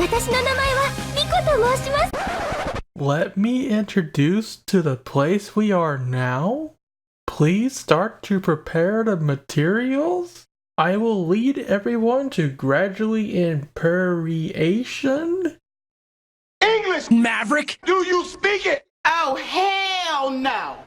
私の名前はリコと申します。 Let me introduce to the place we are now. Please start to prepare the materials. I will lead everyone to gradually imperiation. English, Maverick! Do you speak it? Oh, hell no!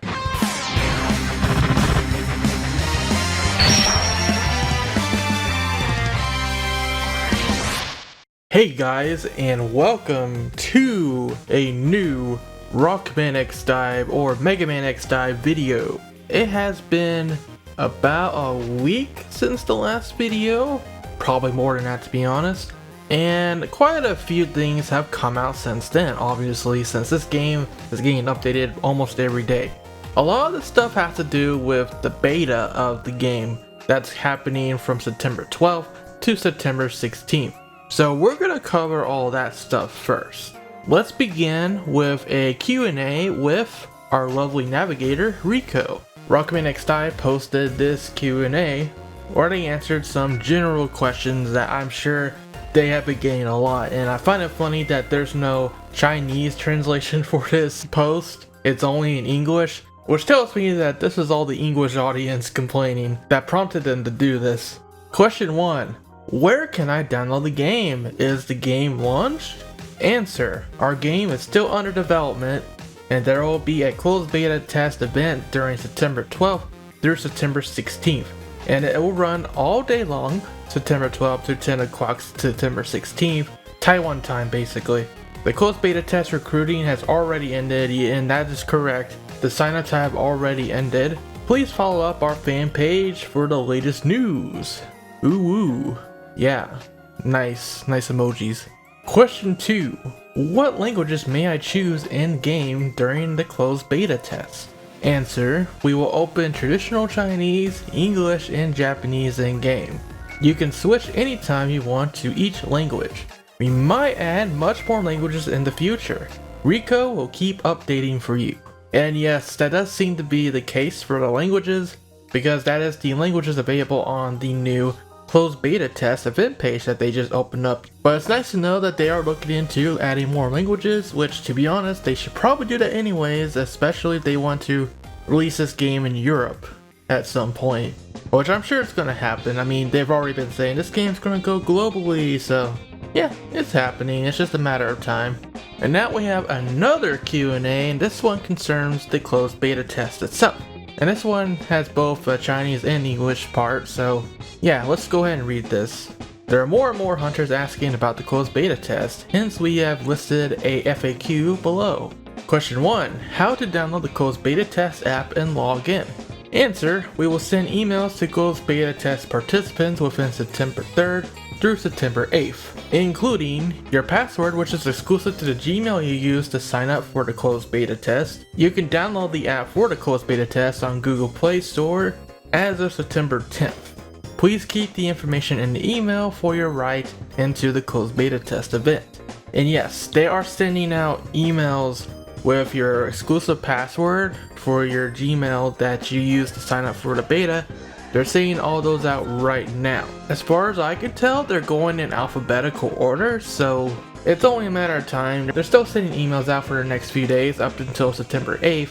Hey guys, and welcome to a new Rockman X Dive or Mega Man X Dive video. It has been about a week since the last video, probably more than that to be honest, and quite a few things have come out since then, obviously, since this game is getting updated almost every day. A lot of the stuff has to do with the beta of the game that's happening from September 12th to September 16th. So we're gonna cover all that stuff first. Let's begin with a Q&A with our lovely navigator, Rico. Rockman X Dive posted this Q&A where they answered some general questions that I'm sure they have been getting a lot, and I find it funny that there's no Chinese translation for this post. It's only in English, which tells me that this is all the English audience complaining that prompted them to do this. Question 1. Where can I download the game? Is the game launched? Answer. Our game is still under development, and there will be a closed beta test event during September 12th through September 16th, and it will run all day long, September 12th through 10 o'clock September 16th, Taiwan time basically. The closed beta test recruiting has already ended, and that is correct. The sign-ups have already ended. Please follow up our fan page for the latest news. Ooh. Yeah, nice emojis. Question 2. What languages may I choose in-game during the closed beta test? Answer. We will open traditional Chinese, English, and Japanese in-game. You can switch anytime you want to each language. We might add much more languages in the future. Rico will keep updating for you. And yes, that does seem to be the case for the languages, because that is the languages available on the new closed beta test event page that they just opened up. But it's nice to know that they are looking into adding more languages, which to be honest they should probably do that anyways, especially if they want to release this game in Europe at some point, which I'm sure it's gonna happen. I mean, they've already been saying this game's gonna go globally, so yeah, it's happening. It's just a matter of time. And now we have another Q&A, and this one concerns the closed beta test itself. And this one has both a Chinese and English part, so yeah, let's go ahead and read this. There are more and more hunters asking about the closed beta test, hence we have listed a FAQ below. Question 1. How to download the closed beta test app and log in? Answer. We will send emails to closed beta test participants within September 3rd through September 8th, including your password, which is exclusive to the Gmail you use to sign up for the closed beta test. You can download the app for the closed beta test on Google Play Store as of September 10th. Please keep the information in the email for your right into the closed beta test event. And yes, they are sending out emails with your exclusive password for your Gmail that you use to sign up for the beta. They're sending all those out right now. As far as I can tell, they're going in alphabetical order, so it's only a matter of time. They're still sending emails out for the next few days up until September 8th,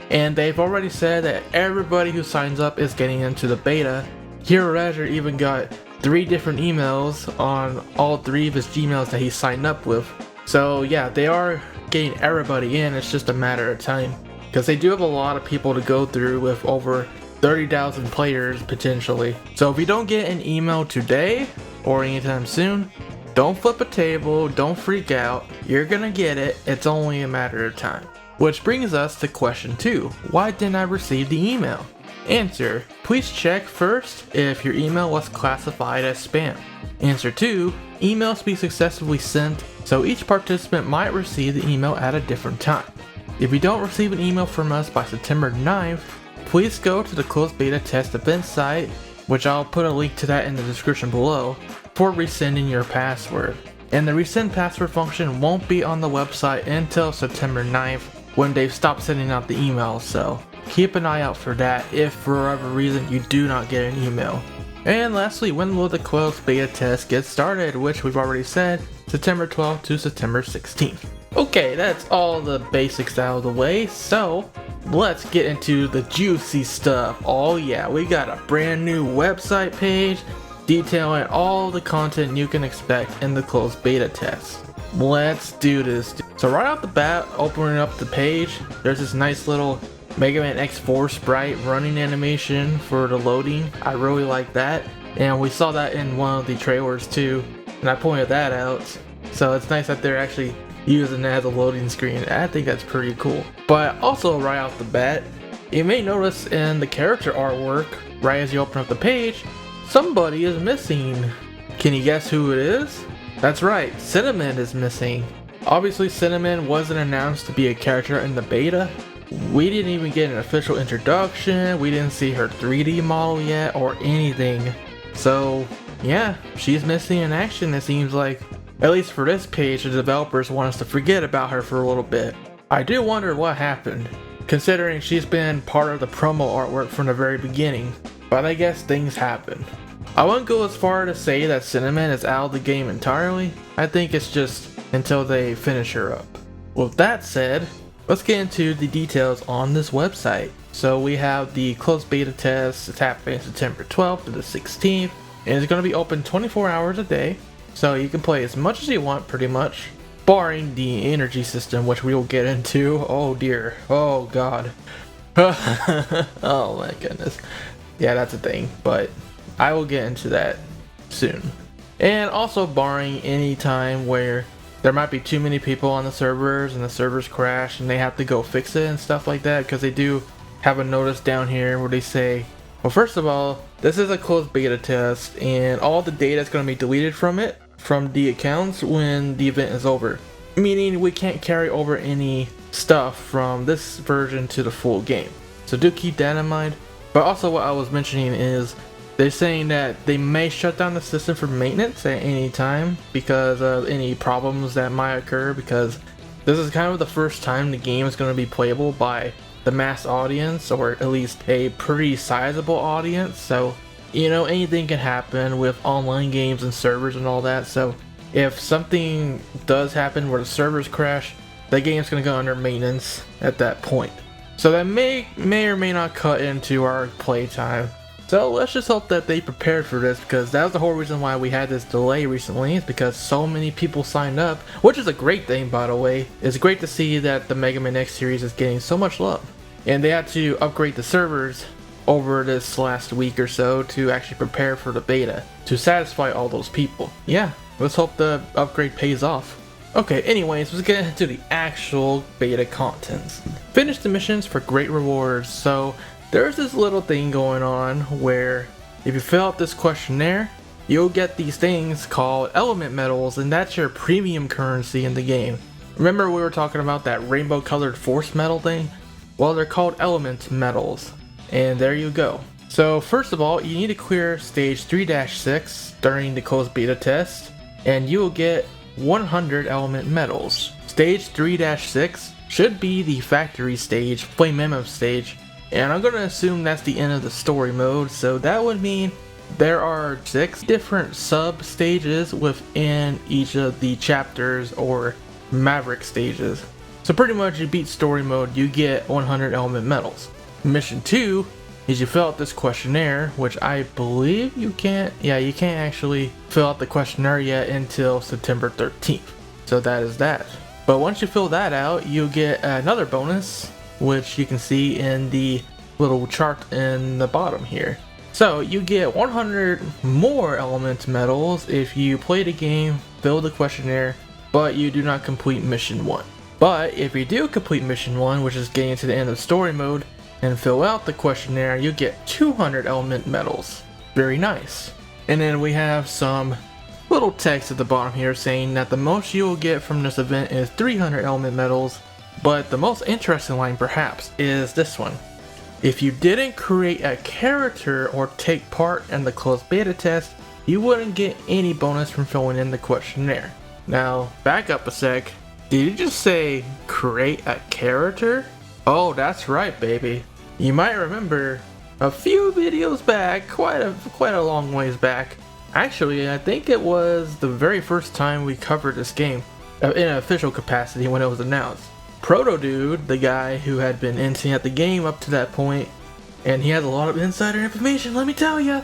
and they've already said that everybody who signs up is getting into the beta. Hero Razor even got 3 different emails on all 3 of his Gmails that he signed up with. So yeah, they are getting everybody in. It's just a matter of time, because they do have a lot of people to go through with over 30,000 players potentially. So if you don't get an email today or anytime soon, don't flip a table, don't freak out. You're gonna get it. It's only a matter of time. Which brings us to question 2. Why didn't I receive the email? Answer. Please check first if your email was classified as spam. Answer 2. Emails be successfully sent, so each participant might receive the email at a different time. If you don't receive an email from us by September 9th, please go to the closed beta test event site, which I'll put a link to that in the description below, for resending your password. And the resend password function won't be on the website until September 9th when they've stopped sending out the emails, so keep an eye out for that if for whatever reason you do not get an email. And lastly, when will the closed beta test get started, which we've already said, September 12th to September 16th. Okay, that's all the basics out of the way, so let's get into the juicy stuff. Oh yeah, we got a brand new website page detailing all the content you can expect in the closed beta test. Let's do this. So right off the bat, opening up the page, there's this nice little Mega Man X4 sprite running animation for the loading. I really like that, and we saw that in one of the trailers too, and I pointed that out. So it's nice that they're actually using that as a loading screen. I think that's pretty cool. But also right off the bat, you may notice in the character artwork, right as you open up the page, somebody is missing. Can you guess who it is? That's right, Cinnamon is missing. Obviously Cinnamon wasn't announced to be a character in the beta. We didn't even get an official introduction, we didn't see her 3D model yet or anything. So yeah, she's missing in action, it seems like. At least for this page, the developers want us to forget about her for a little bit. I do wonder what happened, considering she's been part of the promo artwork from the very beginning, but I guess things happen. I wouldn't go as far to say that Cinnamon is out of the game entirely. I think it's just until they finish her up. With that said, let's get into the details on this website. So we have the closed beta test. It's happening September 12th to the 16th, and it's going to be open 24 hours a day. So you can play as much as you want, pretty much, barring the energy system, which we will get into. Oh dear, oh god. Oh my goodness. Yeah, that's a thing, but I will get into that soon. And also barring any time where there might be too many people on the servers and the servers crash and they have to go fix it and stuff like that, because they do have a notice down here where they say, well, first of all, this is a closed beta test and all the data is going to be deleted from it, from the accounts, when the event is over. Meaning we can't carry over any stuff from this version to the full game. So do keep that in mind. But also what I was mentioning is they're saying that they may shut down the system for maintenance at any time because of any problems that might occur, because this is kind of the first time the game is going to be playable by the mass audience, or at least a pretty sizable audience. So, you know, anything can happen with online games and servers and all that. So if something does happen where the servers crash, the game's going to go under maintenance at that point. So that may or may not cut into our playtime. So let's just hope that they prepared for this, because that was the whole reason why we had this delay recently, is because so many people signed up, which is a great thing, by the way. It's great to see that the Mega Man X series is getting so much love. And they had to upgrade the servers over this last week or so to actually prepare for the beta, to satisfy all those people. Yeah, let's hope the upgrade pays off. Okay, anyways, let's get into the actual beta contents. Finish the missions for great rewards. So there's this little thing going on where if you fill out this questionnaire, you'll get these things called element medals, and that's your premium currency in the game. Remember we were talking about that rainbow colored force medal thing? Well, they're called element medals, and there you go. So first of all, you need to clear stage 3-6 during the closed beta test, and you will get 100 element medals. Stage 3-6 should be the factory stage, Flame Mammoth stage, and I'm going to assume that's the end of the story mode, so that would mean there are 6 different sub stages within each of the chapters or Maverick stages. So pretty much you beat story mode, you get 100 element medals. Mission 2 is you fill out this questionnaire, which I believe you can't actually fill out the questionnaire yet until September 13th. So that is that. But once you fill that out, you'll get another bonus, which you can see in the little chart in the bottom here. So you get 100 more element medals if you play the game, fill the questionnaire, but you do not complete mission 1. But if you do complete mission 1, which is getting to the end of story mode, and fill out the questionnaire, you get 200 element medals. Very nice. And then we have some little text at the bottom here saying that the most you will get from this event is 300 element medals, but the most interesting line perhaps is this one. If you didn't create a character or take part in the closed beta test, you wouldn't get any bonus from filling in the questionnaire. Now, back up a sec. Did you just say create a character? Oh, that's right, baby. You might remember a few videos back, quite a long ways back, Actually, I think it was the very first time we covered this game in an official capacity when it was announced. Proto Dude, the guy who had been hinting at the game up to that point, and he has a lot of insider information, let me tell ya.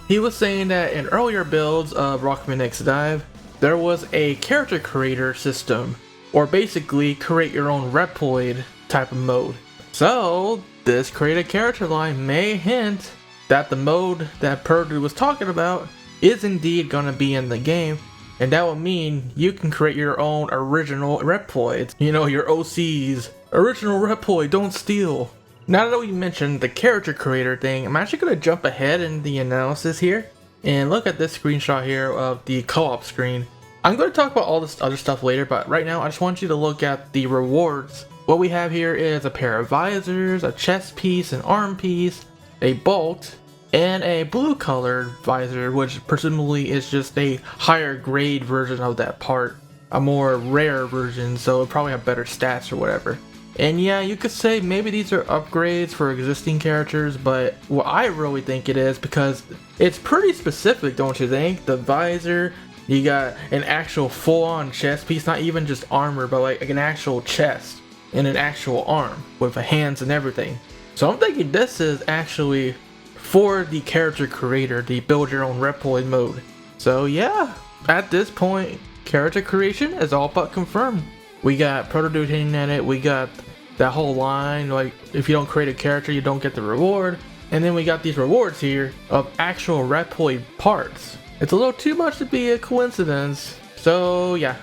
He was saying that in earlier builds of Rockman X Dive, there was a character creator system, or basically create your own Reploid type of mode. So this create a character line may hint that the mode that Proto was talking about is indeed going to be in the game, and that will mean you can create your own original Reploids. You know, your OCs, original Reploid, don't steal. Now that we mentioned the character creator thing, I'm actually going to jump ahead in the analysis here and look at this screenshot here of the co-op screen. I'm going to talk about all this other stuff later, but right now I just want you to look at the rewards. What we have here is a pair of visors, a chest piece, an arm piece, a bolt, and a blue colored visor, which presumably is just a higher grade version of that part, a more rare version, so it'll probably have better stats or whatever. And yeah, you could say maybe these are upgrades for existing characters, but what I really think it is, because it's pretty specific, don't you think? The visor, you got an actual full-on chest piece, not even just armor, but like an actual chest and an actual arm with hands and everything. So I'm thinking this is actually for the character creator, the build your own Reploid mode. So yeah, at this point, character creation is all but confirmed. We got Proto Dude hinting at it, we got that whole line, like if you don't create a character you don't get the reward, and then we got these rewards here of actual Reploid parts. It's a little too much to be a coincidence, so yeah,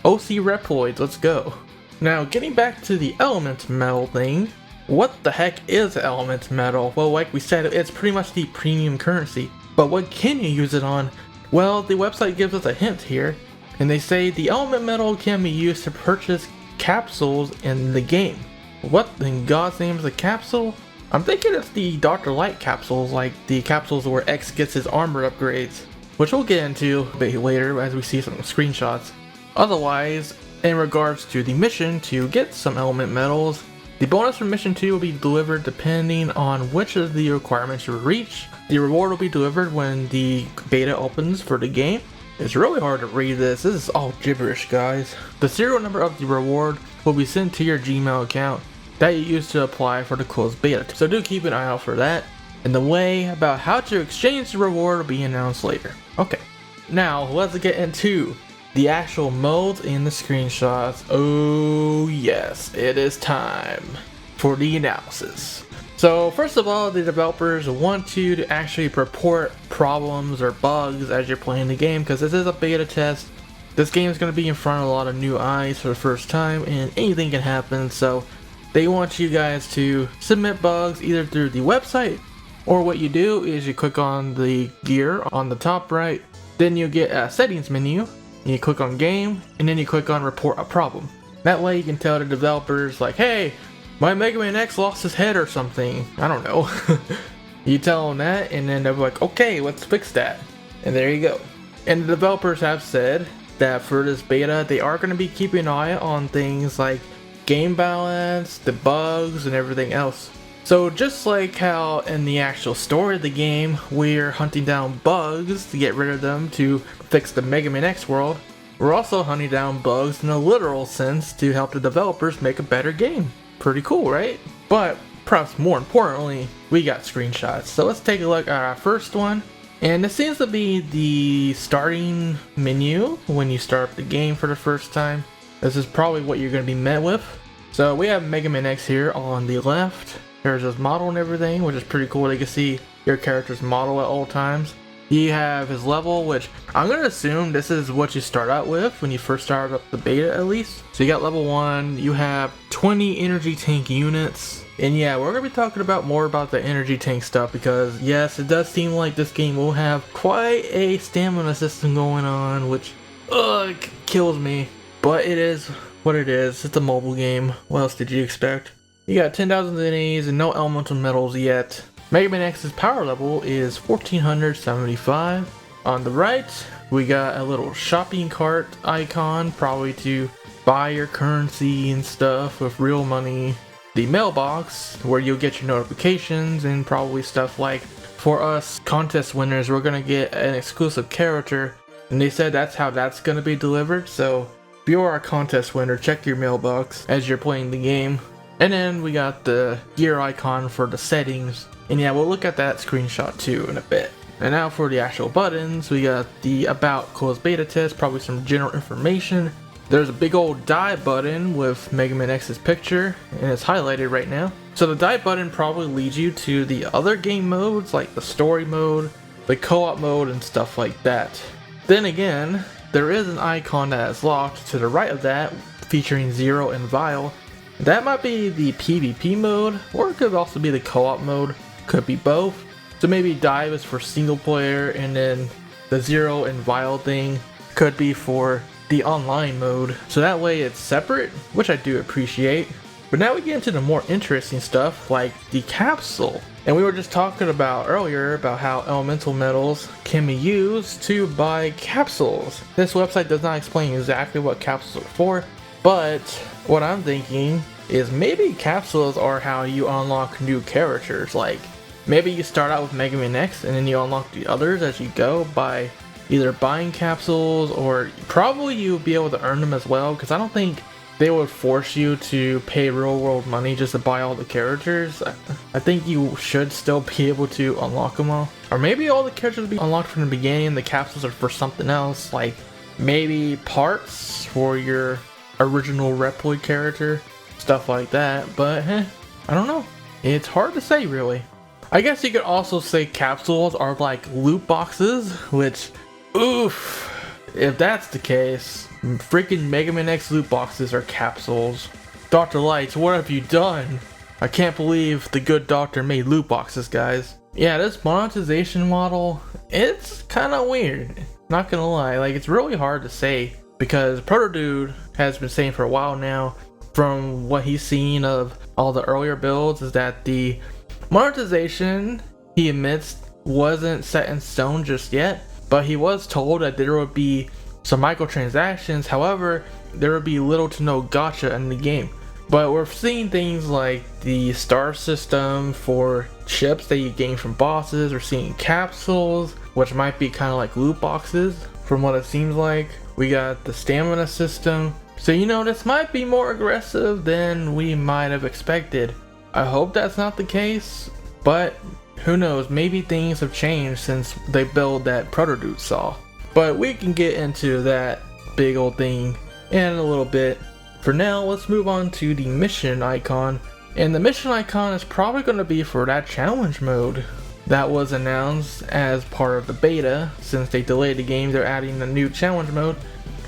OC Reploids, let's go. Now getting back to the element metal thing, what the heck is element metal? Well, like we said, it's pretty much the premium currency, but what can you use it on? Well, the website gives us a hint here, and they say the element metal can be used to purchase capsules in the game. What in God's name is a capsule? I'm thinking it's the Dr. Light capsules, like the capsules where X gets his armor upgrades, which we'll get into a bit later as we see some screenshots. Otherwise, in regards to the mission to get some element metals, the bonus from mission 2 will be delivered depending on which of the requirements you reach. The reward will be delivered when the beta opens for the game. It's really hard to read this is all gibberish, guys. The serial number of the reward will be sent to your Gmail account that you use to apply for the closed beta, so do keep an eye out for that. And the way about how to exchange the reward will be announced later. Okay, now let's get into the actual modes and the screenshots. Oh yes, it is time for the analysis. So first of all, the developers want you to actually report problems or bugs as you're playing the game, because this is a beta test. This game is going to be in front of a lot of new eyes for the first time, and anything can happen, so they want you guys to submit bugs either through the website, or what you do is you click on the gear on the top right, then you get a settings menu, you click on game, and then you click on report a problem. That way you can tell the developers like, hey, my Mega Man X lost his head or something, I don't know. You tell them that, and then they're like, okay, let's fix that. And there you go. And the developers have said that for this beta, they are going to be keeping an eye on things like game balance, the bugs, and everything else. So just like how in the actual story of the game, we're hunting down bugs to get rid of them to fix the Mega Man X world, we're also hunting down bugs in a literal sense to help the developers make a better game. Pretty cool, right? But perhaps more importantly, we got screenshots. So let's take a look at our first one. And this seems to be the starting menu when you start up the game for the first time. This is probably what you're going to be met with. So we have Mega Man X here on the left. There's his model and everything, which is pretty cool. You can see your character's model at all times. You have his level, which I'm going to assume this is what you start out with when you first start up the beta at least. So you got level 1, you have 20 energy tank units. And yeah, we're going to be talking about more about the energy tank stuff because yes, it does seem like this game will have quite a stamina system going on, which kills me. But it is what it is. It's a mobile game. What else did you expect? You got 10,000 enemies and no elemental metals yet. Mega Man X's power level is 1475. On the right, we got a little shopping cart icon, probably to buy your currency and stuff with real money. The mailbox, where you'll get your notifications and probably stuff like for us contest winners, we're gonna get an exclusive character, and they said that's how that's gonna be delivered. So if you are a contest winner, check your mailbox as you're playing the game. And then we got the gear icon for the settings, and yeah, we'll look at that screenshot too in a bit. And now for the actual buttons, we got the about closed beta test, probably some general information. There's a big old DiVE button with MegaQuint X's picture, and it's highlighted right now. So the DiVE button probably leads you to the other game modes, like the story mode, the co-op mode, and stuff like that. Then again, there is an icon that is locked to the right of that, featuring Zero and Vile. That might be the PvP mode, or it could also be the co-op mode, could be both. So maybe DiVE is for single player, and then the Zero and Vile thing could be for the online mode, so that way it's separate, which I do appreciate. But now we get into the more interesting stuff, like the capsule. And we were just talking about earlier about how elemental metals can be used to buy capsules. This website does not explain exactly what capsules are for, but what I'm thinking is maybe capsules are how you unlock new characters. Like maybe you start out with MegaQuint X and then you unlock the others as you go by either buying capsules, or probably you'll be able to earn them as well, because I don't think they would force you to pay real world money just to buy all the characters. I think you should still be able to unlock them all. Or maybe all the characters will be unlocked from the beginning and the capsules are for something else, like maybe parts for your original Reploid character, stuff like that. But I don't know. It's hard to say really. I guess you could also say capsules are like loot boxes, which oof, if that's the case, freaking MegaQuint X loot boxes are capsules. Dr. Lights, what have you done? I can't believe the good doctor made loot boxes, guys. Yeah, this monetization model, it's kinda weird. Not gonna lie, like it's really hard to say, because ProtoDude has been saying for a while now, from what he's seen of all the earlier builds, is that the monetization, he admits, wasn't set in stone just yet. But he was told that there would be some microtransactions, however, there would be little to no gacha in the game. But we're seeing things like the star system for chips that you gain from bosses, or seeing capsules, which might be kind of like loot boxes from what it seems like. We got the stamina system. So you know, this might be more aggressive than we might have expected. I hope that's not the case, but who knows, maybe things have changed since they build that ProtoDude saw. But we can get into that big old thing in a little bit. For now, let's move on to the mission icon. And the mission icon is probably going to be for that challenge mode that was announced as part of the beta. Since they delayed the game, they're adding a new challenge mode,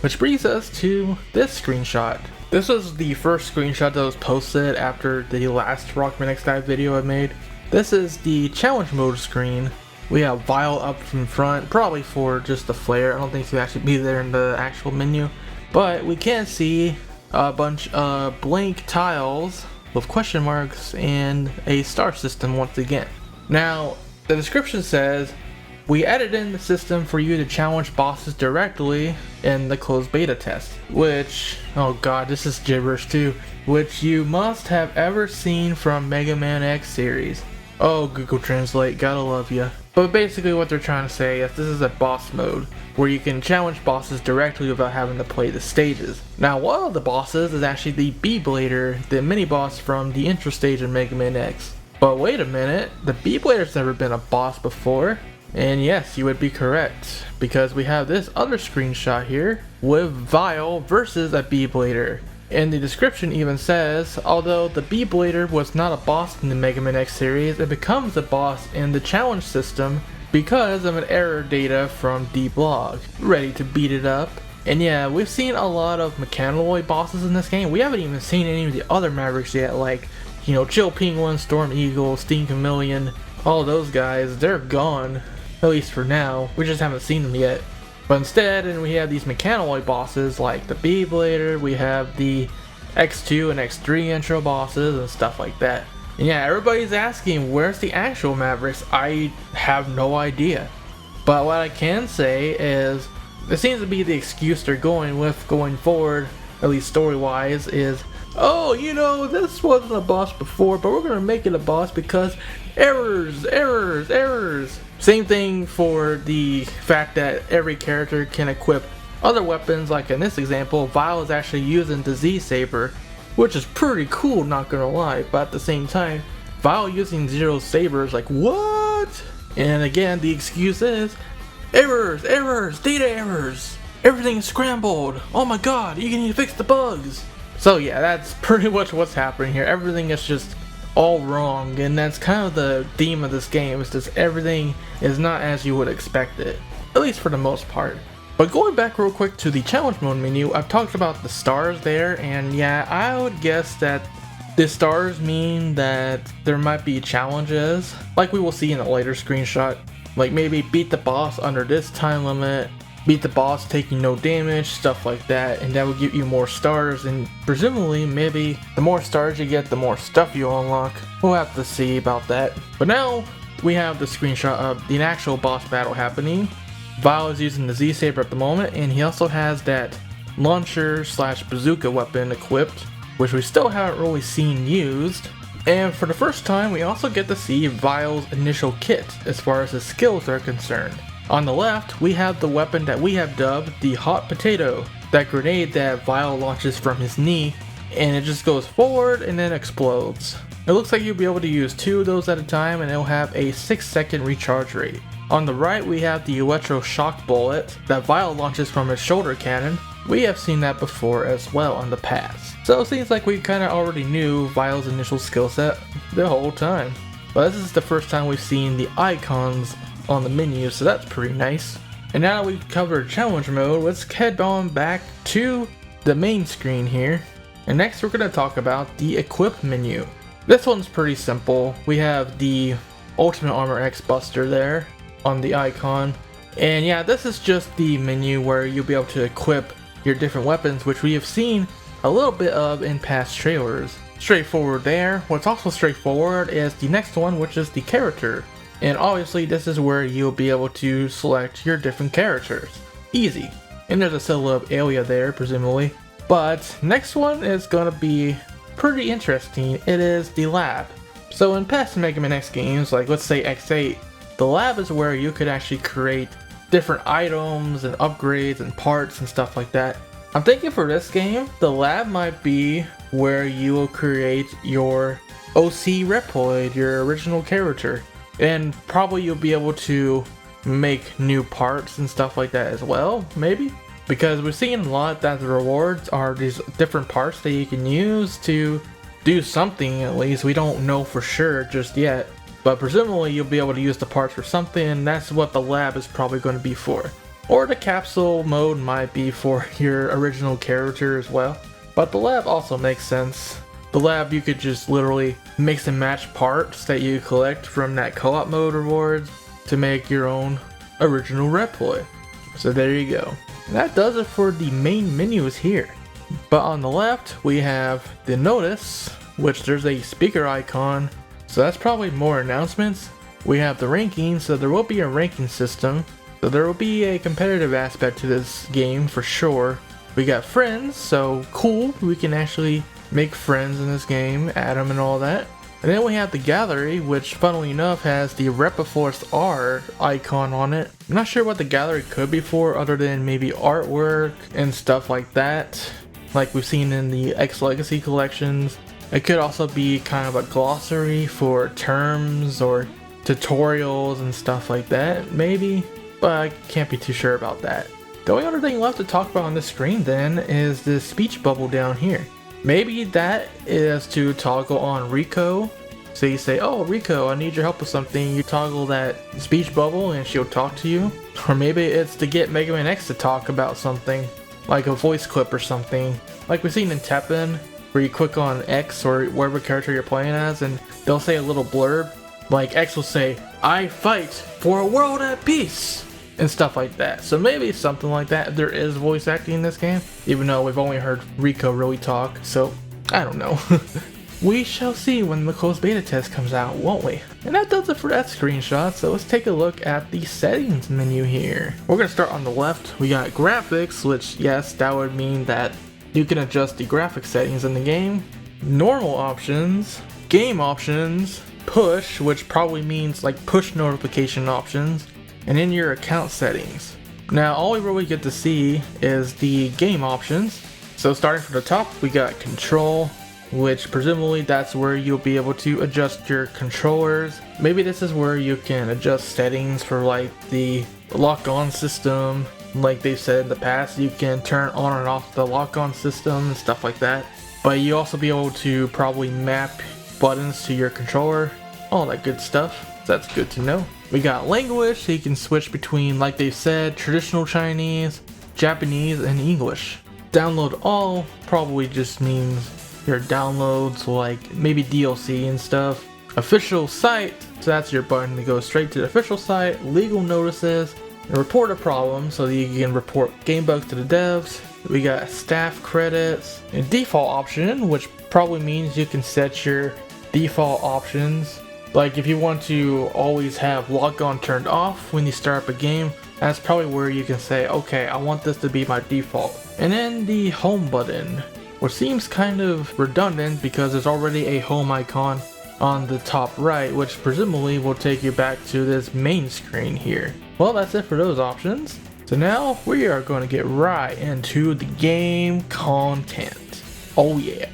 which brings us to this screenshot. This was the first screenshot that was posted after the last Rockman X Dive video I made. This is the challenge mode screen. We have Vile up from front, probably for just the flare. I don't think she'll actually be there in the actual menu. But we can see a bunch of blank tiles with question marks and a star system once again. Now, the description says, we added in the system for you to challenge bosses directly in the closed beta test. Which, oh god, this is gibberish too. Which you must have ever seen from MegaQuint X series. Oh, Google Translate, gotta love ya. But basically what they're trying to say is this is a boss mode, where you can challenge bosses directly without having to play the stages. Now, one of the bosses is actually the Bee-Blader, the mini-boss from the intro stage in MegaQuint X. But wait a minute, the Bee-Blader's never been a boss before. And yes, you would be correct, because we have this other screenshot here with Vile versus a Bee-Blader. And the description even says, although the Bee-Blader was not a boss in the MegaQuint X series, it becomes a boss in the challenge system because of an error data from the blog. Ready to beat it up. And yeah, we've seen a lot of Mechanoid bosses in this game. We haven't even seen any of the other Mavericks yet, like, you know, Chill Penguin, Storm Eagle, Steam Chameleon, all those guys, they're gone. At least for now. We just haven't seen them yet. But instead, and we have these Mechanoid bosses like the Bee-Blader, we have the X2 and X3 intro bosses and stuff like that. And yeah, everybody's asking, where's the actual Mavericks? I have no idea. But what I can say is, it seems to be the excuse they're going with going forward, at least story-wise, is, oh, you know, this wasn't a boss before, but we're gonna make it a boss because errors, errors, errors. Same thing for the fact that every character can equip other weapons. Like in this example, Vile is actually using the Z Saber, which is pretty cool, not gonna lie, but at the same time, Vile using Zero's Saber is like, what? And again, the excuse is, errors, errors, data errors, everything's scrambled, oh my god, you need to fix the bugs. So yeah, that's pretty much what's happening here. Everything is just all wrong, and that's kind of the theme of this game, is just everything is not as you would expect it, at least for the most part. But going back real quick to the challenge mode menu, I've talked about the stars there, and yeah, I would guess that the stars mean that there might be challenges, like we will see in a later screenshot, like maybe beat the boss under this time limit, beat the boss taking no damage, stuff like that, and that will give you more stars, and presumably maybe the more stars you get, the more stuff you unlock. We'll have to see about that. But now we have the screenshot of the actual boss battle happening. Vile is using the Z Saber at the moment, and he also has that launcher slash bazooka weapon equipped, which we still haven't really seen used. And for the first time, we also get to see Vile's initial kit as far as his skills are concerned. On the left, we have the weapon that we have dubbed the Hot Potato, that grenade that Vile launches from his knee, and it just goes forward and then explodes. It looks like you'll be able to use 2 of those at a time, and it'll have a 6-second recharge rate. On the right, we have the Electro Shock Bullet that Vile launches from his shoulder cannon. We have seen that before as well in the past. So it seems like we kinda already knew Vile's initial skill set the whole time. But this is the first time we've seen the icons on the menu, so that's pretty nice. And now that we've covered challenge mode, let's head on back to the main screen here. And next we're going to talk about the equip menu. This one's pretty simple. We have the Ultimate Armor X Buster there on the icon. And yeah, this is just the menu where you'll be able to equip your different weapons, which we have seen a little bit of in past trailers. Straightforward there. What's also straightforward is the next one, which is the character. And obviously this is where you'll be able to select your different characters. Easy. And there's a silhouette of Alia there, presumably. But next one is gonna be pretty interesting. It is the lab. So in past Mega Man X games, like let's say X8, the lab is where you could actually create different items and upgrades and parts and stuff like that. I'm thinking for this game, the lab might be where you will create your OC Reploid, your original character. And probably you'll be able to make new parts and stuff like that as well, maybe? Because we're seeing a lot that the rewards are these different parts that you can use to do something, at least. We don't know for sure just yet. But presumably you'll be able to use the parts for something, and that's what the lab is probably going to be for. Or the capsule mode might be for your original character as well. But the lab also makes sense. The lab, you could just literally mix and match parts that you collect from that co-op mode rewards to make your own original Reploid. So there you go. And that does it for the main menus here. But on the left, we have the notice, which there's a speaker icon. So that's probably more announcements. We have the ranking, so there will be a ranking system. So there will be a competitive aspect to this game for sure. We got friends, so cool, we can actually make friends in this game, add them and all that. And then we have the gallery, which funnily enough has the Repiforce R icon on it. I'm not sure what the gallery could be for other than maybe artwork and stuff like that, like we've seen in the X Legacy collections. It could also be kind of a glossary for terms or tutorials and stuff like that, maybe, but I can't be too sure about that. The only other thing left to talk about on this screen then is this speech bubble down here. Maybe that is to toggle on Rico. So you say, oh Rico, I need your help with something. You toggle that speech bubble and she'll talk to you. Or maybe it's to get Mega Man X to talk about something, like a voice clip or something. Like we've seen in Teppen, where you click on X or whatever character you're playing as and they'll say a little blurb. Like X will say, I fight for a world at peace, and stuff like that. So maybe something like that. There is voice acting in this game, even though we've only heard Rico really talk, so I don't know. We shall see when the closed beta test comes out, won't we? And that does it for that screenshot, so let's take a look at the settings menu here. We're gonna start on the left. We got graphics, which yes, that would mean that you can adjust the graphic settings in the game, normal options, game options, push, which probably means like push notification options, and in your account settings. Now all we really get to see is the game options. So starting from the top, we got control, which presumably that's where you'll be able to adjust your controllers. Maybe this is where you can adjust settings for like the lock-on system. Like they've said in the past, you can turn on and off the lock-on system and stuff like that. But you also be able to probably map buttons to your controller, all that good stuff. That's good to know. We got language, so you can switch between, like they said, traditional Chinese, Japanese, and English. Download all probably just means your downloads, like maybe DLC and stuff. Official site, so that's your button to go straight to the official site. Legal notices, and report a problem, so that you can report game bugs to the devs. We got staff credits, and default option, which probably means you can set your default options. Like if you want to always have lock on turned off when you start up a game, that's probably where you can say, okay, I want this to be my default. And then the home button, which seems kind of redundant because there's already a home icon on the top right, which presumably will take you back to this main screen here. Well, that's it for those options. So now we are going to get right into the game content. Oh yeah.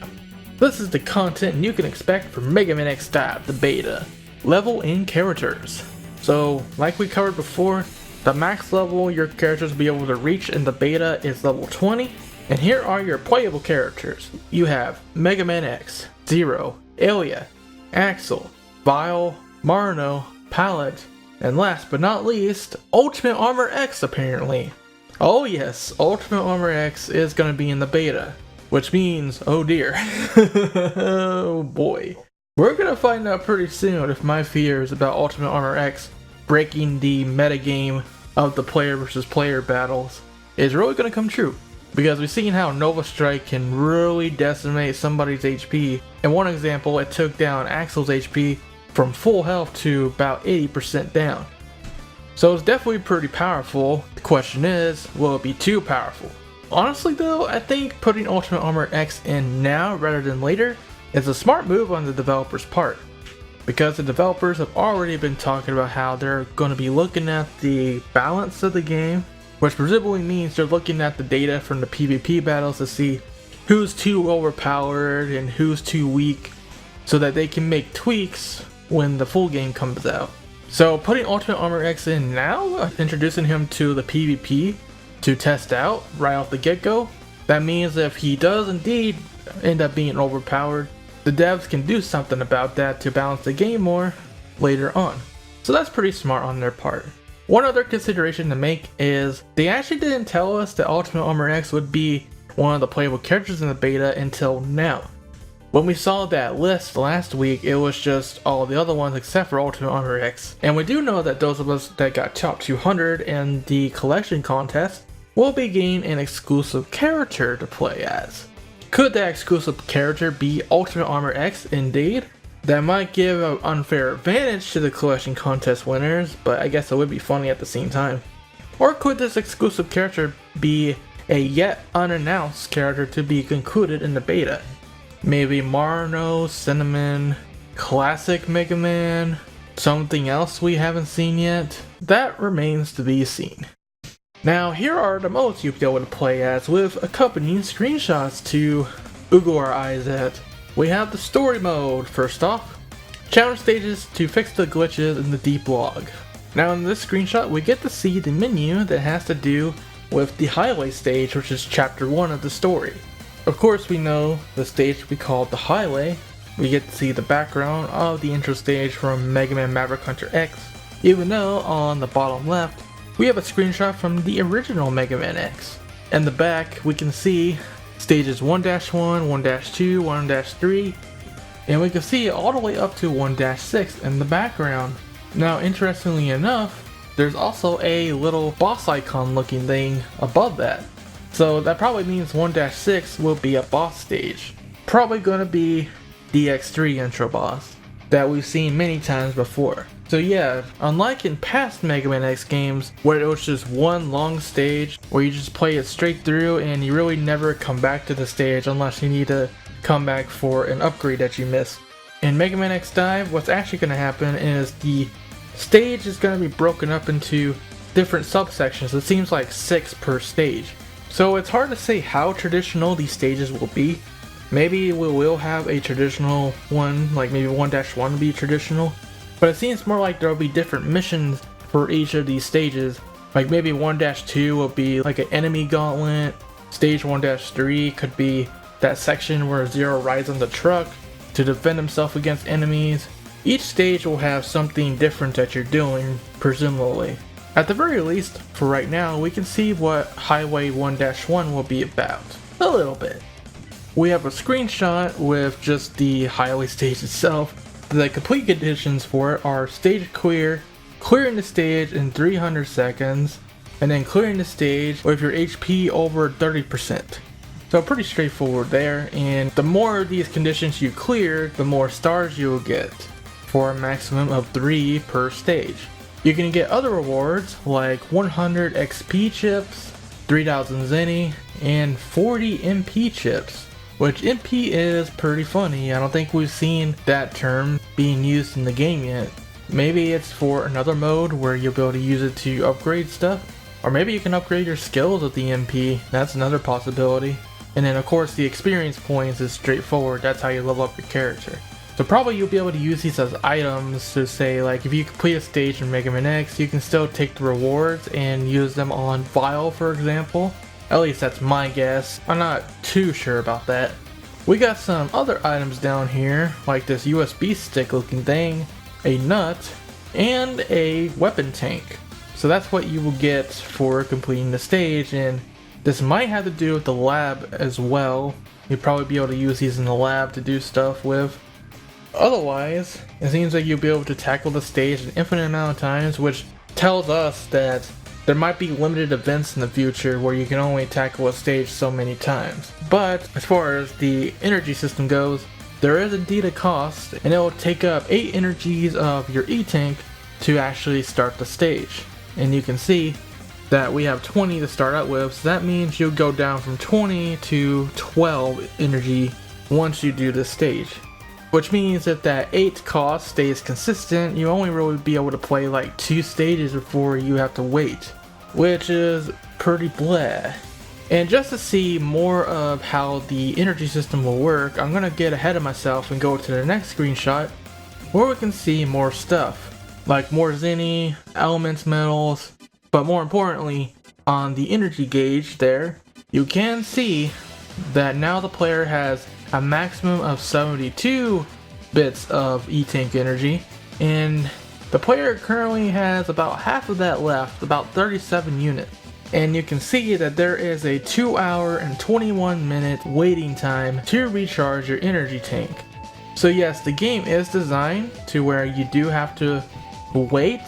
This is the content you can expect from Mega Man X Dive, the beta. Level and characters. So, like we covered before, the max level your characters will be able to reach in the beta is level 20. And here are your playable characters. You have Mega Man X, Zero, Elia, Axel, Vile, Marno, Pallet, and last but not least, Ultimate Armor X apparently. Oh yes, Ultimate Armor X is going to be in the beta. Which means, oh dear, oh boy. We're gonna find out pretty soon if my fears about Ultimate Armor X breaking the metagame of the player versus player battles is really gonna come true. Because we've seen how Nova Strike can really decimate somebody's HP. In one example, it took down Axel's HP from full health to about 80% down. So it's definitely pretty powerful. The question is, will it be too powerful? Honestly though, I think putting Ultimate Armor X in now rather than later is a smart move on the developers' part. Because the developers have already been talking about how they're going to be looking at the balance of the game, which presumably means they're looking at the data from the PvP battles to see who's too overpowered and who's too weak, so that they can make tweaks when the full game comes out. So putting Ultimate Armor X in now, introducing him to the PvP, to test out right off the get-go, that means if he does indeed end up being overpowered, the devs can do something about that to balance the game more later on. So that's pretty smart on their part. One other consideration to make is they actually didn't tell us that Ultimate Armor X would be one of the playable characters in the beta until now. When we saw that list last week, it was just all the other ones except for Ultimate Armor X. And we do know that those of us that got top 200 in the collection contest will be getting an exclusive character to play as. Could that exclusive character be Ultimate Armor X indeed? That might give an unfair advantage to the collection contest winners, but I guess it would be funny at the same time. Or could this exclusive character be a yet unannounced character to be included in the beta? Maybe Marno, Cinnamon, Classic Mega Man, something else we haven't seen yet? That remains to be seen. Now here are the modes you'll be able to play as with accompanying screenshots to oogle our eyes at. We have the story mode first off. Challenge stages to fix the glitches in the deep log. Now in this screenshot we get to see the menu that has to do with the highway stage, which is chapter 1 of the story. Of course we know the stage we call the highway. We get to see the background of the intro stage from Mega Man Maverick Hunter X, even though on the bottom left we have a screenshot from the original Mega Man X. In the back we can see stages 1-1, 1-2, 1-3, and we can see all the way up to 1-6 in the background. Now interestingly enough, there's also a little boss icon looking thing above that. So that probably means 1-6 will be a boss stage. Probably gonna be the X3 intro boss that we've seen many times before. So yeah, unlike in past Mega Man X games where it was just one long stage where you just play it straight through and you really never come back to the stage unless you need to come back for an upgrade that you missed. In Mega Man X Dive, what's actually going to happen is the stage is going to be broken up into different subsections. It seems like 6 per stage. So it's hard to say how traditional these stages will be. Maybe we will have a traditional one, like maybe 1-1 will be traditional. But it seems more like there will be different missions for each of these stages. Like maybe 1-2 will be like an enemy gauntlet. Stage 1-3 could be that section where Zero rides on the truck to defend himself against enemies. Each stage will have something different that you're doing, presumably. At the very least, for right now, we can see what Highway 1-1 will be about. A little bit. We have a screenshot with just the highway stage itself. The complete conditions for it are stage clear, clearing the stage in 300 seconds, and then clearing the stage with your HP over 30%. So pretty straightforward there, and the more of these conditions you clear, the more stars you will get, for a maximum of 3 per stage. You can get other rewards like 100 XP chips, 3000 Zenny, and 40 MP chips, which MP is pretty funny. I don't think we've seen that term being used in the game yet. Maybe it's for another mode where you'll be able to use it to upgrade stuff, or maybe you can upgrade your skills with the MP, that's another possibility. And then of course the experience points is straightforward, that's how you level up your character. So probably you'll be able to use these as items to say, like if you complete a stage in Mega Man X, you can still take the rewards and use them on Vile, for example. At least that's my guess. I'm not too sure about that. We got some other items down here, like this USB stick looking thing, a nut, and a weapon tank. So that's what you will get for completing the stage, and this might have to do with the lab as well. You'll probably be able to use these in the lab to do stuff with. Otherwise, it seems like you'll be able to tackle the stage an infinite amount of times, which tells us that there might be limited events in the future where you can only tackle a stage so many times. But as far as the energy system goes, there is indeed a cost, and it will take up 8 energies of your E-Tank to actually start the stage. And you can see that we have 20 to start out with, so that means you'll go down from 20 to 12 energy once you do this stage. Which means if that 8 cost stays consistent, you only really be able to play like 2 stages before you have to wait, which is pretty blah. And just to see more of how the energy system will work, I'm gonna get ahead of myself and go to the next screenshot where we can see more stuff, like more Zenny, elements medals, but more importantly, on the energy gauge there, you can see that now the player has a maximum of 72 bits of E-Tank energy, and the player currently has about half of that left, about 37 units. And you can see that there is a 2 hour and 21 minute waiting time to recharge your energy tank. So yes, the game is designed to where you do have to wait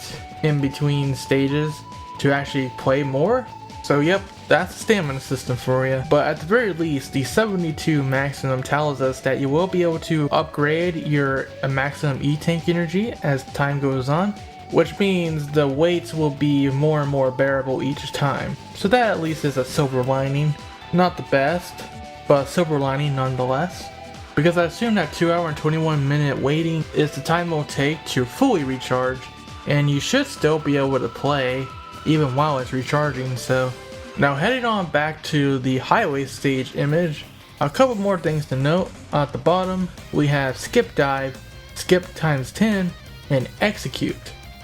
in between stages to actually play more. So yep, that's the stamina system for you. But at the very least, the 72 maximum tells us that you will be able to upgrade your maximum E-Tank energy as time goes on, which means the waits will be more and more bearable each time. So that at least is a silver lining. Not the best, but silver lining nonetheless. Because I assume that 2 hour and 21 minute waiting is the time it will take to fully recharge, and you should still be able to play even while it's recharging. So now heading on back to the highway stage image, a couple more things to note. At the bottom we have skip dive, skip times 10, and execute.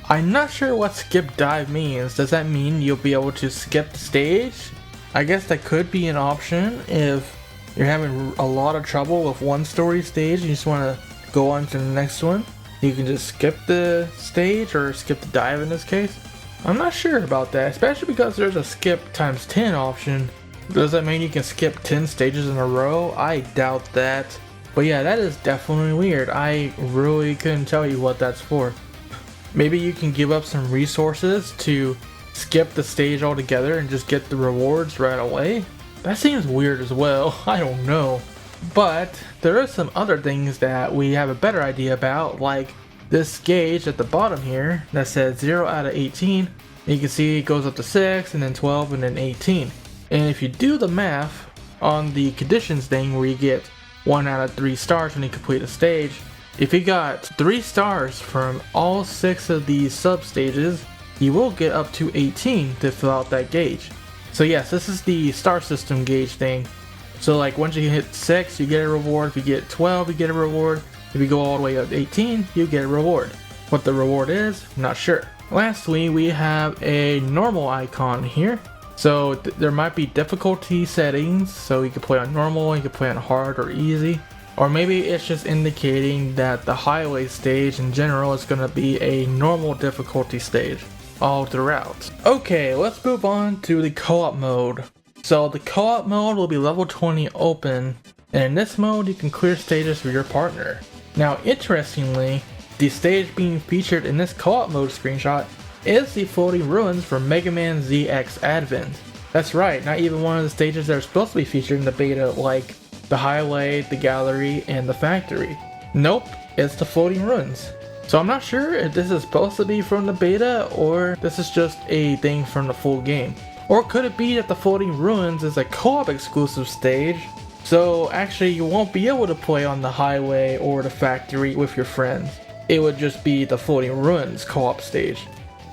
I'm not sure what skip dive means. Does that mean you'll be able to skip the stage? I guess that could be an option if you're having a lot of trouble with one story stage and you just want to go on to the next one. You can just skip the stage, or skip the dive in this case. I'm not sure about that, especially because there's a skip times 10 option. Does that mean you can skip 10 stages in a row? I doubt that. But yeah, that is definitely weird. I really couldn't tell you what that's for. Maybe you can give up some resources to skip the stage altogether and just get the rewards right away? That seems weird as well. I don't know. But there are some other things that we have a better idea about, like this gauge at the bottom here that says 0 out of 18. You can see it goes up to 6 and then 12 and then 18. And if you do the math on the conditions thing where you get 1 out of 3 stars when you complete a stage, if you got 3 stars from all 6 of these sub stages, you will get up to 18 to fill out that gauge. So yes, this is the star system gauge thing. So like once you hit 6, you get a reward. If you get 12, you get a reward. If you go all the way up to 18, you get a reward. What the reward is, I'm not sure. Lastly, we have a normal icon here. So there might be difficulty settings, so you can play on normal, you can play on hard or easy. Or maybe it's just indicating that the highway stage in general is going to be a normal difficulty stage all throughout. Okay, let's move on to the co-op mode. So the co-op mode will be level 20 open, and in this mode you can clear stages with your partner. Now interestingly, the stage being featured in this co-op mode screenshot is the floating ruins for Mega Man ZX Advent. That's right, not even one of the stages that are supposed to be featured in the beta like the highway, the gallery, and the factory. Nope, it's the floating ruins. So I'm not sure if this is supposed to be from the beta or this is just a thing from the full game. Or could it be that the floating ruins is a co-op exclusive stage, so actually you won't be able to play on the highway or the factory with your friends. It would just be the floating ruins co-op stage.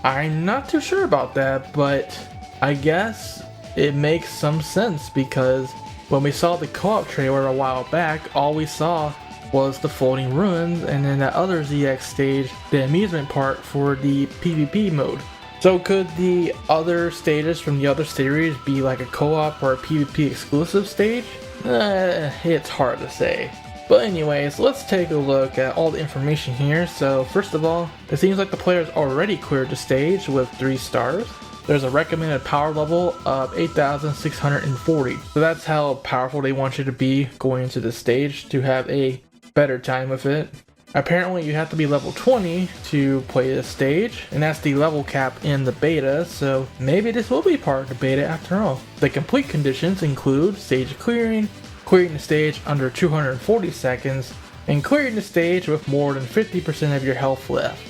I'm not too sure about that, but I guess it makes some sense because when we saw the co-op trailer a while back, all we saw was the floating ruins and then that other ZX stage, the amusement part for the PvP mode. So could the other stages from the other series be like a co-op or a PvP exclusive stage? It's hard to say. But anyways, let's take a look at all the information here. So first of all, it seems like the player's already cleared the stage with 3 stars. There's a recommended power level of 8,640. So that's how powerful they want you to be going into the stage to have a better time with it. Apparently you have to be level 20 to play this stage, and that's the level cap in the beta, so maybe this will be part of the beta after all. The complete conditions include stage clearing, clearing the stage under 240 seconds, and clearing the stage with more than 50% of your health left.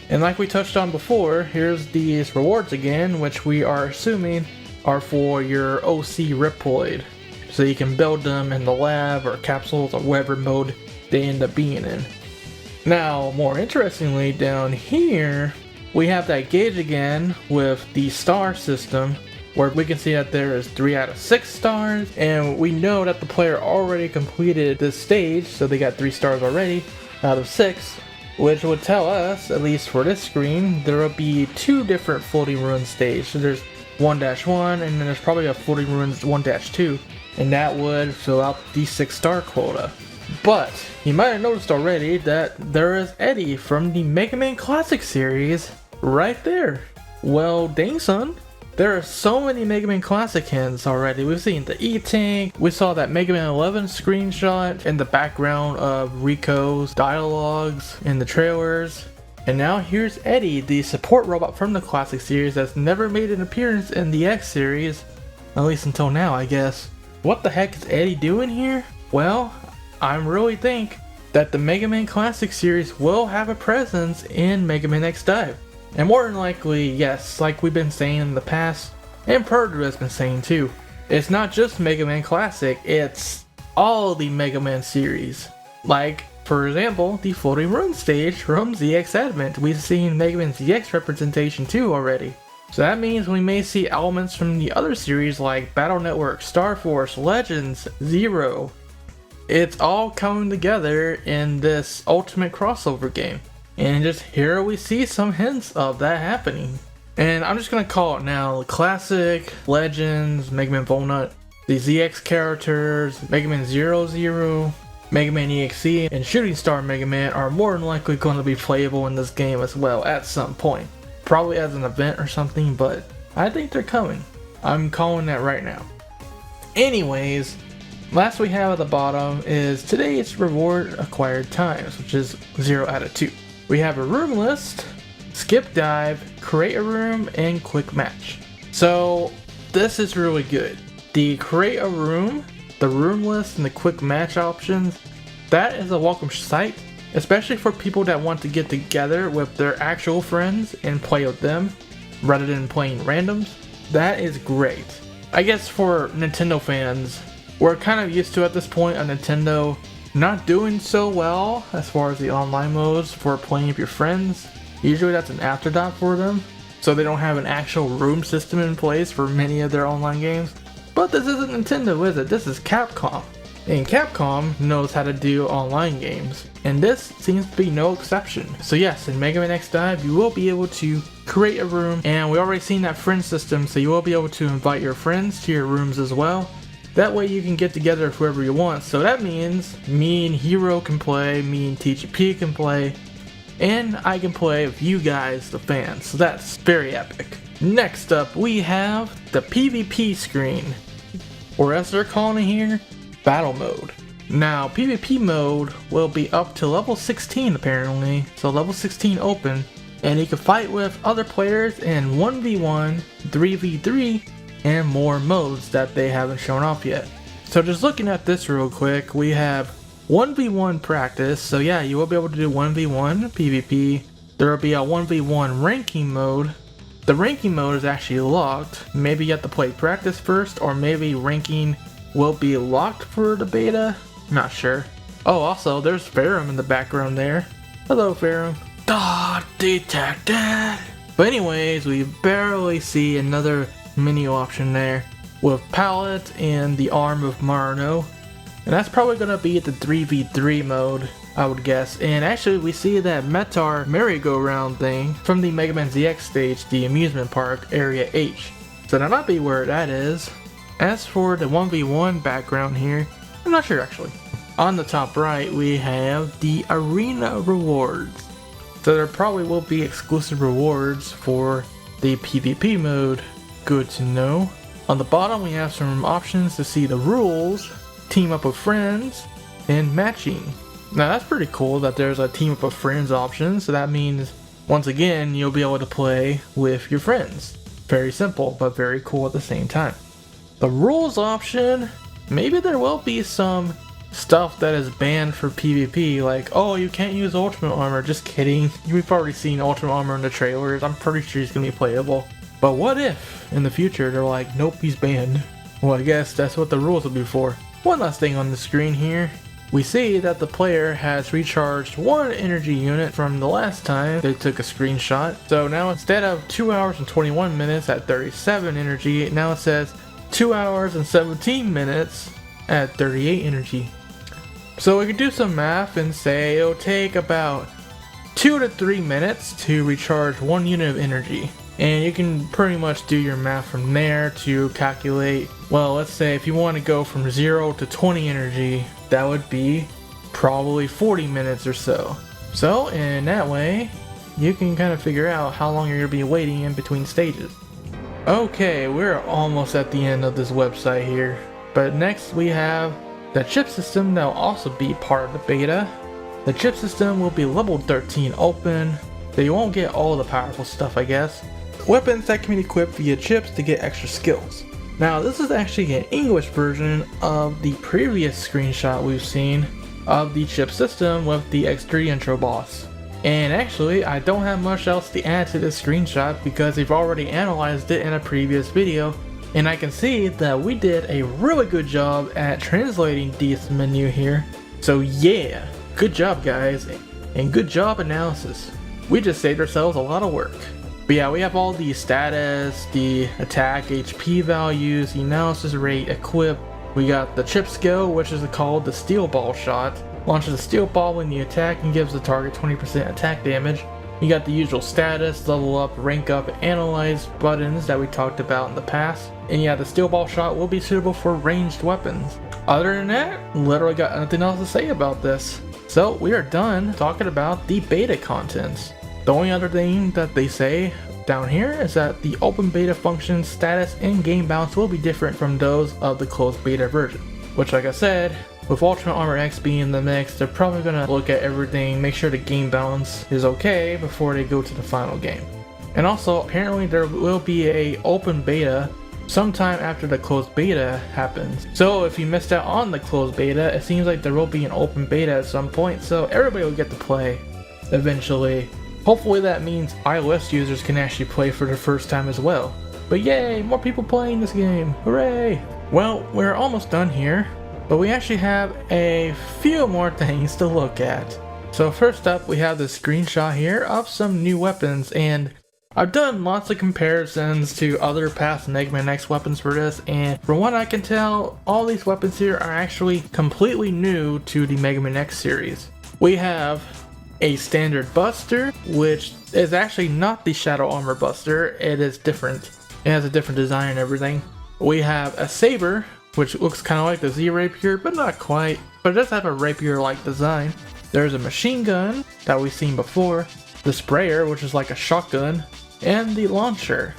And like we touched on before, here's these rewards again, which we are assuming are for your OC Riploid. So you can build them in the lab or capsules or whatever mode they end up being in. Now, more interestingly, down here, we have that gauge again with the star system, where we can see that there is 3 out of 6 stars, and we know that the player already completed this stage, so they got 3 stars already out of 6, which would tell us, at least for this screen, there will be 2 different floating ruins stages. So there's 1-1, and then there's probably a floating ruins 1-2, and that would fill out the 6 star quota. But you might have noticed already that there is Eddie from the Mega Man Classic series right there. Well, dang son, there are so many Mega Man Classic hints already. We've seen the E-Tank, we saw that Mega Man 11 screenshot in the background of Rico's dialogues in the trailers. And now here's Eddie, the support robot from the Classic series that's never made an appearance in the X series, at least until now I guess. What the heck is Eddie doing here? Well, I really think that the Mega Man Classic series will have a presence in Mega Man X Dive. And more than likely, yes, like we've been saying in the past, and Purdue has been saying too, it's not just Mega Man Classic, it's all the Mega Man series. Like, for example, the Floating Run stage from ZX Advent. We've seen Mega Man ZX representation too already. So that means we may see elements from the other series like Battle Network, Star Force, Legends, Zero. It's all coming together in this ultimate crossover game. And just here we see some hints of that happening. And I'm just gonna call it now, Classic, Legends, Mega Man Volnut, the ZX characters, Mega Man 00, Mega Man EXE, and Shooting Star Mega Man are more than likely going to be playable in this game as well at some point. Probably as an event or something, but I think they're coming. I'm calling that right now. Anyways, last we have at the bottom is today's reward acquired times, which is 0 out of 2. We have a room list, skip dive, create a room, and quick match. So this is really good. The create a room, the room list, and the quick match options, that is a welcome sight. especially for people that want to get together with their actual friends and play with them rather than playing randoms. That is great. I guess for Nintendo fans, we're kind of used to at this point of Nintendo not doing so well as far as the online modes for playing with your friends. Usually that's an afterthought for them, so they don't have an actual room system in place for many of their online games. But this isn't Nintendo, is it? This is Capcom. And Capcom knows how to do online games, and this seems to be no exception. So yes, in Mega Man X Dive, you will be able to create a room, and we already seen that friend system, so you will be able to invite your friends to your rooms as well. That way you can get together with whoever you want. So that means me and Hero can play, me and TGP can play, and I can play with you guys, the fans. So that's very epic. Next up, we have the PvP screen, or as they're calling it here, Battle Mode. Now, PvP mode will be up to level 16 apparently, so level 16 open, and you can fight with other players in 1v1, 3v3, and more modes that they haven't shown off yet. So just looking at this real quick, we have 1v1 practice, so yeah, you will be able to do 1v1 PvP. There will be a 1v1 ranking mode. The ranking mode is actually locked. Maybe you have to play practice first, or maybe ranking will be locked for the beta. Not sure. Oh, also, there's Farum in the background there. Hello, Farum. Detected. But anyways, we barely see another menu option there with Palette and the arm of Marino. And that's probably going to be the 3v3 mode, I would guess. And actually, we see that Metar merry-go-round thing from the Mega Man ZX stage, the amusement park, Area H. So that might be where that is. As for the 1v1 background here, I'm not sure actually. On the top right, we have the arena rewards. So there probably will be exclusive rewards for the PvP mode. Good to know. On the bottom, we have some options to see the rules, team up with friends, and matching. Now that's pretty cool that there's a team up with friends option, so that means once again you'll be able to play with your friends. Very simple, but very cool at the same time. The rules option, maybe there will be some stuff that is banned for PvP, like, oh, you can't use Ultimate Armor. Just kidding. We've already seen Ultimate Armor in the trailers. I'm pretty sure he's going to be playable. But what if, in the future, they're like, nope, he's banned? Well, I guess that's what the rules will be for. One last thing on the screen here. We see that the player has recharged 1 energy unit from the last time they took a screenshot. So now instead of 2 hours and 21 minutes at 37 energy, now it says 2 hours and 17 minutes at 38 energy. So we could do some math and say it'll take about 2 to 3 minutes to recharge 1 unit of energy. And you can pretty much do your math from there to calculate, well, let's say if you want to go from 0 to 20 energy, that would be probably 40 minutes or so. So in that way, you can kind of figure out how long you're going to be waiting in between stages. Okay, we're almost at the end of this website here, but next we have the chip system that will also be part of the beta. The chip system will be level 13 open, so you won't get all the powerful stuff, I guess. Weapons that can be equipped via chips to get extra skills. Now this is actually an English version of the previous screenshot we've seen of the chip system with the X3 intro boss. And actually, I don't have much else to add to this screenshot because we've already analyzed it in a previous video, and I can see that we did a really good job at translating this menu here. So yeah, good job guys, and good job analysis. We just saved ourselves a lot of work. But yeah, we have all the status, the attack HP values, the analysis rate, equip. We got the chip skill, which is called the steel ball shot. Launches a steel ball when you attack and gives the target 20% attack damage. You got the usual status, level up, rank up, and analyze buttons that we talked about in the past. And yeah, the steel ball shot will be suitable for ranged weapons. Other than that, literally got nothing else to say about this. So we are done talking about the beta contents. The only other thing that they say down here is that the open beta function, status, and game balance will be different from those of the closed beta version. Which, like I said, with Ultimate Armor X being in the mix, they're probably going to look at everything, make sure the game balance is okay before they go to the final game. And also, apparently there will be a open beta sometime after the closed beta happens. So if you missed out on the closed beta, it seems like there will be an open beta at some point, so everybody will get to play eventually. Hopefully that means iOS users can actually play for the first time as well. But yay, more people playing this game, hooray! Well, we're almost done here, but we actually have a few more things to look at. So first up, we have the screenshot here of some new weapons, and I've done lots of comparisons to other past MegaQuint X weapons for this, and from what I can tell, all these weapons here are actually completely new to the MegaQuint X series. We have a standard buster, which is actually not the Shadow Armor buster, it is different. It has a different design and everything. We have a saber, which looks kind of like the Z Rapier, but not quite, but it does have a rapier-like design. There's a machine gun that we've seen before, the sprayer, which is like a shotgun, and the launcher,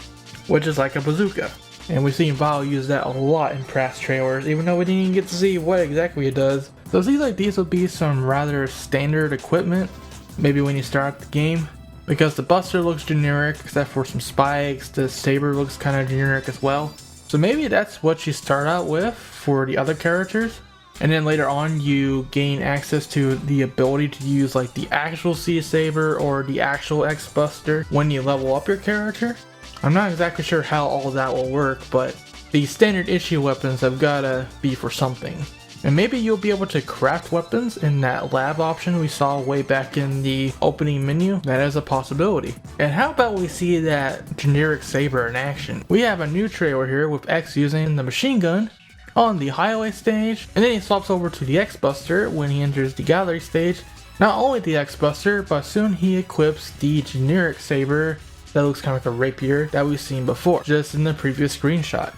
which is like a bazooka. And we've seen Val use that a lot in past trailers, even though we didn't even get to see what exactly it does. So it seems like these would be some rather standard equipment, maybe when you start out the game, because the buster looks generic except for some spikes, the saber looks kind of generic as well. So maybe that's what you start out with for the other characters, and then later on you gain access to the ability to use like the actual C Saber or the actual X Buster when you level up your character. I'm not exactly sure how all of that will work, but the standard issue weapons have gotta be for something. And maybe you'll be able to craft weapons in that lab option we saw way back in the opening menu. That is a possibility. And how about we see that generic saber in action? We have a new trailer here with X using the machine gun on the highway stage, and then he swaps over to the X Buster when he enters the gallery stage. Not only the X Buster, but soon he equips the generic saber that looks kind of like a rapier that we've seen before, just in the previous screenshot.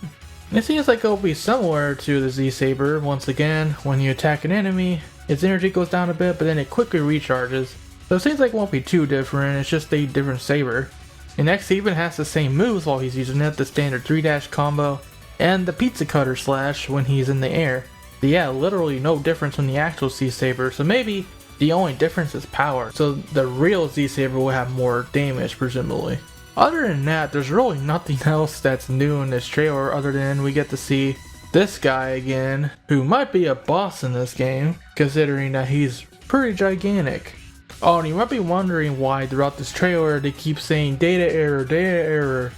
And it seems like it'll be similar to the Z Saber. Once again, when you attack an enemy, its energy goes down a bit, but then it quickly recharges. So it seems like it won't be too different, it's just a different saber. And X even has the same moves while he's using it, the standard 3-dash combo, and the pizza cutter slash when he's in the air. But yeah, literally no difference from the actual Z Saber, so maybe the only difference is power. So the real Z Saber will have more damage, presumably. Other than that, there's really nothing else that's new in this trailer other than we get to see this guy again, who might be a boss in this game, considering that he's pretty gigantic. Oh, and you might be wondering why throughout this trailer they keep saying data error, data error.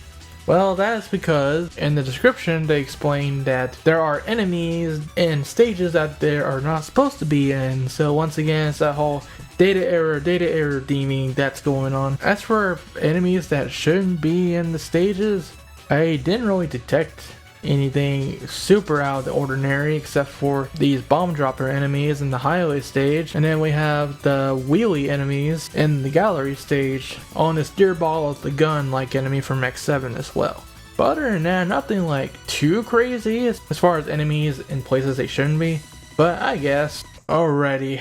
Well, that is because in the description they explain that there are enemies in stages that they are not supposed to be in. So once again, it's that whole data error theming that's going on. As for enemies that shouldn't be in the stages, I didn't really detect anything super out of the ordinary except for these bomb dropper enemies in the highway stage, and then we have the wheelie enemies in the gallery stage on this deer ball of the gun like enemy from X7 as well. But other than that, nothing like too crazy as far as enemies in places they shouldn't be, but I guess. Alrighty,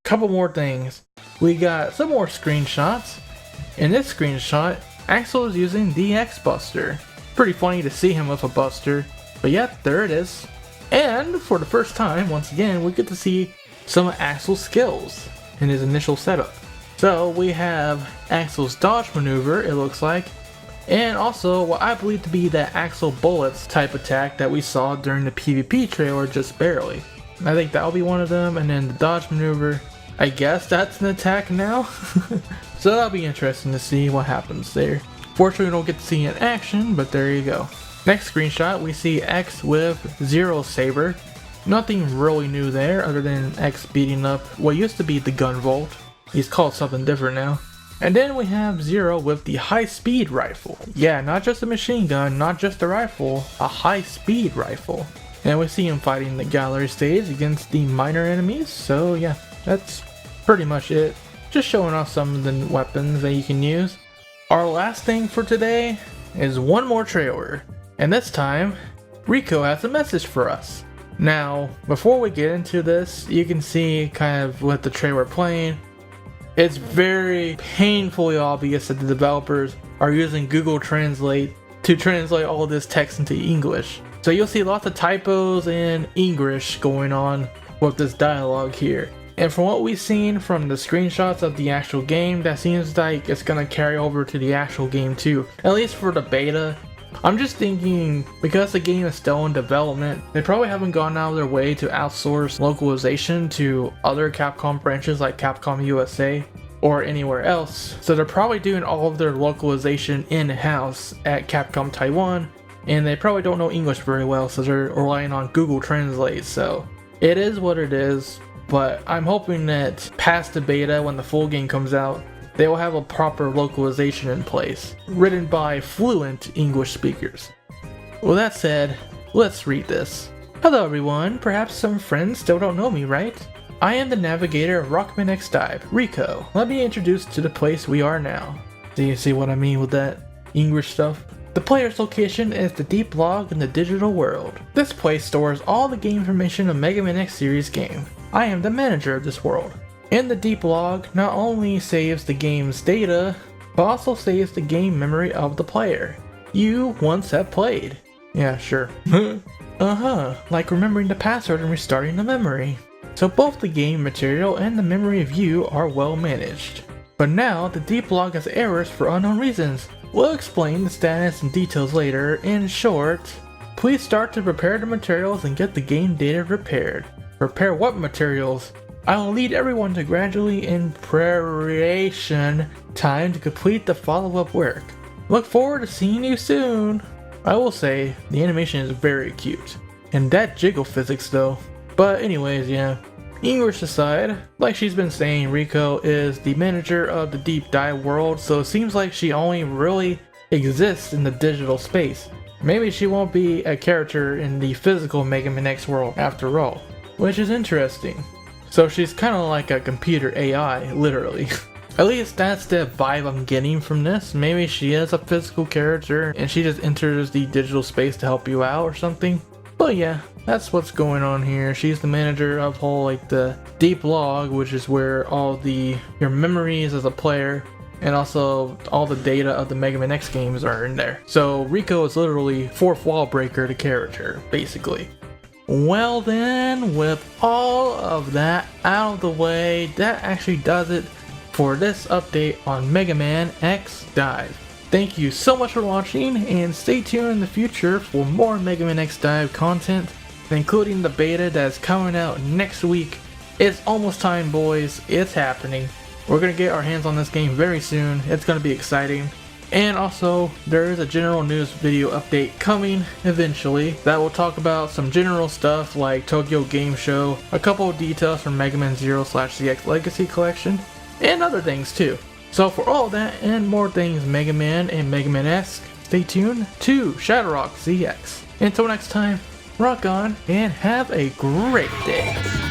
couple more things. We got some more screenshots. In this screenshot, Axel is using the X Buster. Pretty funny to see him with a buster, but yeah, there it is. And for the first time, once again, we get to see some of Axel's skills in his initial setup. So we have Axel's dodge maneuver, it looks like, and also what I believe to be that Axel bullets type attack that we saw during the PvP trailer just barely. I think that'll be one of them, and then the dodge maneuver, I guess that's an attack now. So that'll be interesting to see what happens there. Fortunately, we don't get to see it in action, but there you go. Next screenshot, we see X with Zero Saber. Nothing really new there other than X beating up what used to be the gun vault. He's called something different now. And then we have Zero with the high speed rifle. Yeah, not just a machine gun, not just a rifle, a high speed rifle. And we see him fighting the gallery stage against the minor enemies, so yeah, that's pretty much it. Just showing off some of the weapons that you can use. Our last thing for today is one more trailer, and this time, Rico has a message for us. Now, before we get into this, you can see kind of with the trailer playing, it's very painfully obvious that the developers are using Google Translate to translate all this text into English. So you'll see lots of typos in English going on with this dialogue here. And from what we've seen from the screenshots of the actual game, that seems like it's gonna carry over to the actual game too. At least for the beta. I'm just thinking, because the game is still in development, they probably haven't gone out of their way to outsource localization to other Capcom branches like Capcom USA or anywhere else. So they're probably doing all of their localization in-house at Capcom Taiwan, and they probably don't know English very well, so they're relying on Google Translate. So it is what it is, but I'm hoping that past the beta, when the full game comes out, they will have a proper localization in place, written by fluent English speakers. With that said, let's read this. Hello everyone, perhaps some friends still don't know me, right? I am the navigator of Rockman X Dive, Rico. Let me introduce to the place we are now. Do you see what I mean with that English stuff? The player's location is the deep log in the digital world. This place stores all the game information of Mega Man X series game. I am the manager of this world. In the deep log, not only saves the game's data, but also saves the game memory of the player you once have played. Yeah, sure. Like remembering the password and restarting the memory. So both the game material and the memory of you are well managed. But now, the deep log has errors for unknown reasons. We'll explain the status and details later. In short, please start to prepare the materials and get the game data repaired. Prepare what materials? I will lead everyone to gradually in preparation time to complete the follow-up work. Look forward to seeing you soon. I will say, the animation is very cute. And that jiggle physics though. But anyways, yeah. English aside, like she's been saying, Rico is the manager of the Deep Dive world, so it seems like she only really exists in the digital space. Maybe she won't be a character in the physical Mega Man X world after all, which is interesting. So she's kind of like a computer AI, literally. At least that's the vibe I'm getting from this. Maybe she is a physical character and she just enters the digital space to help you out or something. But yeah, that's what's going on here. She's the manager of whole like the deep log, which is where all your memories as a player and also all the data of the Mega Man X games are in there. So Rico is literally fourth wall breaker to character, basically. Well then, with all of that out of the way, that actually does it for this update on Mega Man X Dive. Thank you so much for watching, and stay tuned in the future for more Mega Man X Dive content, including the beta that's coming out next week. It's almost time, boys. It's happening. We're gonna get our hands on this game very soon. It's gonna be exciting. And also, there is a general news video update coming eventually that will talk about some general stuff like Tokyo Game Show, a couple of details from Mega Man 0/ZX Legacy Collection, and other things too. So for all that and more things Mega Man and Mega Man-esque, stay tuned to ShadowRockZX. Until next time, rock on and have a great day.